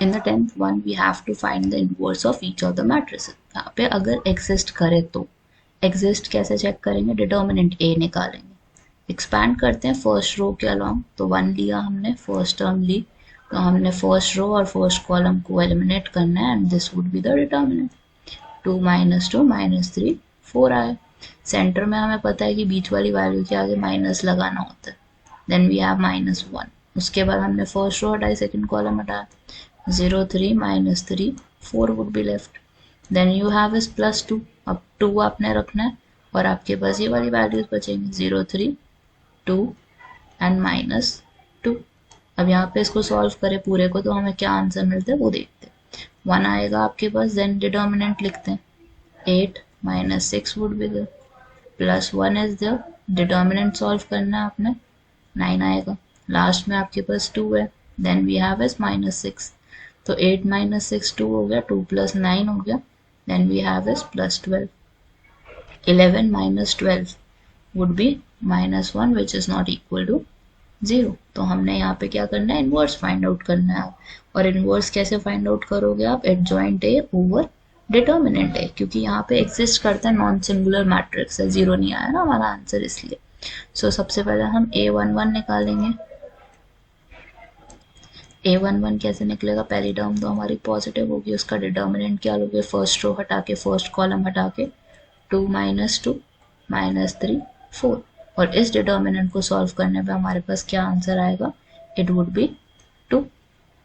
In the 10th one we have to find the inverse of each of the matrices. यहाँ पे अगर exist करे तो exist कैसे चेक करेंगे, डिटर्मिनेंट a निकालेंगे, एक्सपैंड करते हैं फर्स्ट रो के अलॉन्ग, तो 1 लिया हमने, फर्स्ट टर्म ली, तो हमने फर्स्ट रो और फर्स्ट कॉलम को एलिमिनेट करना है and this would be the determinant. 2 - 2 - 3 4 आए. सेंटर में हमें पता है कि बीच वाली वैल्यू के आगे माइनस लगाना होता है, देन वी हैव -1. उसके बाद हमने फर्स्ट रो हटाई, सेकंड कॉलम हटाया, 0 3 - 3 4 would be left. Then you have is +2. अब 2 आपने रखना है और आपके पास ये वाली वैल्यूज बचेंगी, 0 3 2 एंड -2. अब यहाँ पे इसको सॉल्व करें पूरे को तो हमें क्या आंसर मिलता है वो देखते हैं. 1 आएगा आपके पास, देन डिटर्मिनेंट लिखते हैं, 8 - 6 would be there, +1 is there, determinant solve करना है आपने, 9 आएगा. लास्ट में आपके पास 2 है, देन वी हैव इज -6, तो 8 - 6 2 हो गया, 2 + 9 हो गया, then we have is +12. 11 - 12 would be -1 which is not equal to 0. तो हमने यहाँ पे क्या करना है, इनवर्स फाइंड आउट करना है. और इनवर्स कैसे फाइंड आउट करोगे आप, एडजॉइंट ए ओवर डिटर्मिनेंट ए, क्योंकि यहाँ पे एग्जिस्ट करता है नॉन सिंगुलर मैट्रिक्स है, 0 नहीं आया ना हमारा आंसर इसलिए. सो सबसे पहले हम A11 निकालेंगे. A11 कैसे निकलेगा, पहली टर्म तो हमारी पॉजिटिव होगी, उसका डिटर्मिनेंट क्या लोगे, फर्स्ट रो हटा के फर्स्ट कॉलम हटा के 2 - 2 - 3 4. और इस डिटर्मिनेंट को सॉल्व करने पे हमारे पास क्या आंसर आएगा, इट वुड बी 2.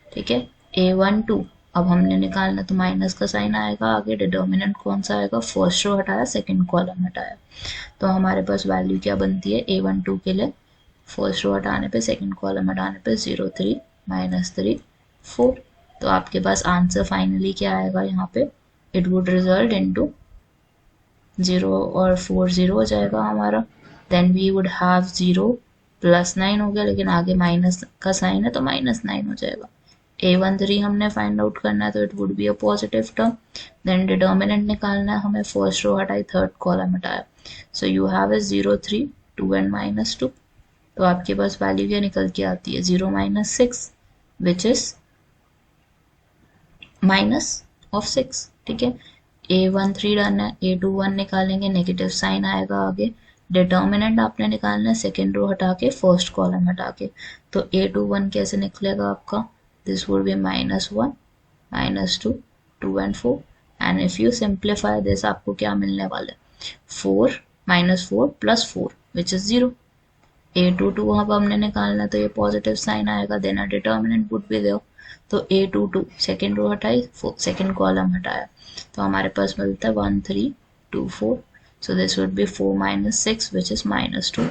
ठीक है, A12 अब हमने निकालना, तो माइनस का साइन आएगा आगे, डिटर्मिनेंट कौन सा आएगा, फर्स्ट रो हटाया सेकंड कॉलम हटाया, तो हमारे पास वैल्यू क्या बनती है, A12 के लिए फर्स्ट रो हटाने पे सेकंड कॉलम हटाने पे 0 3 - 3 4. तो आपके पास आंसर फाइनली क्या आएगा यहाँ पे, इट वुड रिजल्ट इनटू 0 और 4 0 हो जाएगा हमारा. देन वी वुड हैव 0 +9 हो गया, लेकिन आगे माइनस का साइन है तो -9 हो जाएगा. A13 हमने फाइंड आउट करना है, तो it would be a positive term. Then determinant निकालना है हमें, फर्स्ट रो हटाई थर्ड कॉलम हटाया, so you have is 0 3 2 and -2. तो आपके पास वैल्यू क्या निकल के आती है, 0 - 6 विच इज -6. ठीक है, A13 डन है. A21 निकालेंगे, नेगेटिव साइन आएगा आगे, डिटर्मिनेंट आपने निकालना है सेकेंड रो हटा के फर्स्ट कॉलम हटा के, तो A21 कैसे निकलेगा आपका, this would be -1 -2 2 and 4. And if you simplify this आपको क्या मिलने वाला है, 4 -4 + 4 विच इज 0. A22 अब हमने निकालना है, तो ये पॉजिटिव साइन आएगा, then a determinant would be there, तो A22 सेकेंड रो हटाई सेकेंड कॉलम हटाया, तो हमारे पास मिलता है 1 3 2 4. So this would be 4 - 6 which is -2.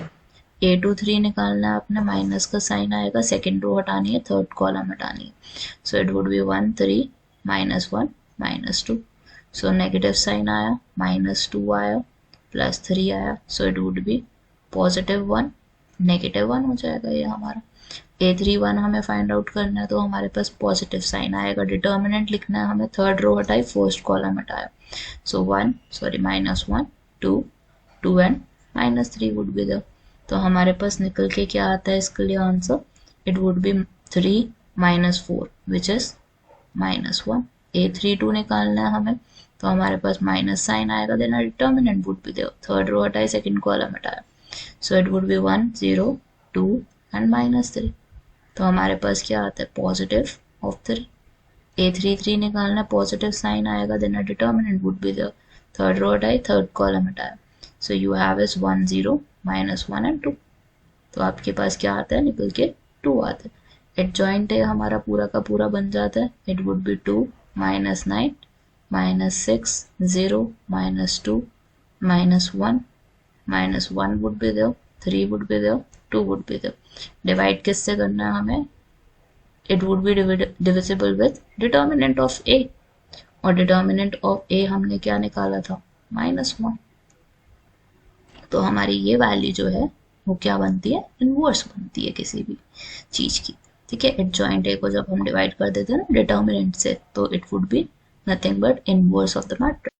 A23 निकालना है आपने, माइनस का साइन आएगा, सेकेंड रो हटानी है थर्ड कॉलम हटानी है, so it would be 1 3 -1 -2. so negative sign आया, -2 आया, +3 आया, so it would be +1 -1 हो जाएगा ये हमारा. A31 हमें फाइंड आउट करना है, तो हमारे पास पॉजिटिव साइन आएगा, डिटर्मिनेंट लिखना है हमें, थर्ड रो हटाई फर्स्ट कॉलम हटाया, so -1 2 2 and -3 would be there. तो हमारे पास निकल के क्या आता है इसके लिए answer, it would be 3 - 4 which is -1. A32 निकालना है हमें, तो हमारे पास माइनस साइन आएगा, then determinant would be there, third row हटाई सेकंड कॉलम हटाया, so it would be 1 0 2 and -3. तो हमारे पास क्या आता है, पॉजिटिव ऑफ 3. A33 निकालना, पॉजिटिव साइन आएगा, then determinant would be there, third row हटाई थर्ड कॉलम हटाया, so you have is 1 0 -1 and 2. तो आपके पास क्या आता है, निकल के 2 आता है. एडजॉइंट है हमारा पूरा का पूरा बन जाता है, it would be 2 - 9 -6 0 -2 -1 1 would be there, 3 would be there, 2 would be there. Divide किससे करना है हमें, it would be divisible with determinant of A, और डिटर्मिनेंट ऑफ ए हमने क्या निकाला था, -1. तो हमारी ये वैल्यू जो है वो क्या बनती है, इनवर्स बनती है किसी भी चीज की. ठीक है, एडजॉइंट ए को जब हम डिवाइड कर देते हैं ना डिटर्मिनेंट से, तो it would be nothing but inverse of the matrix.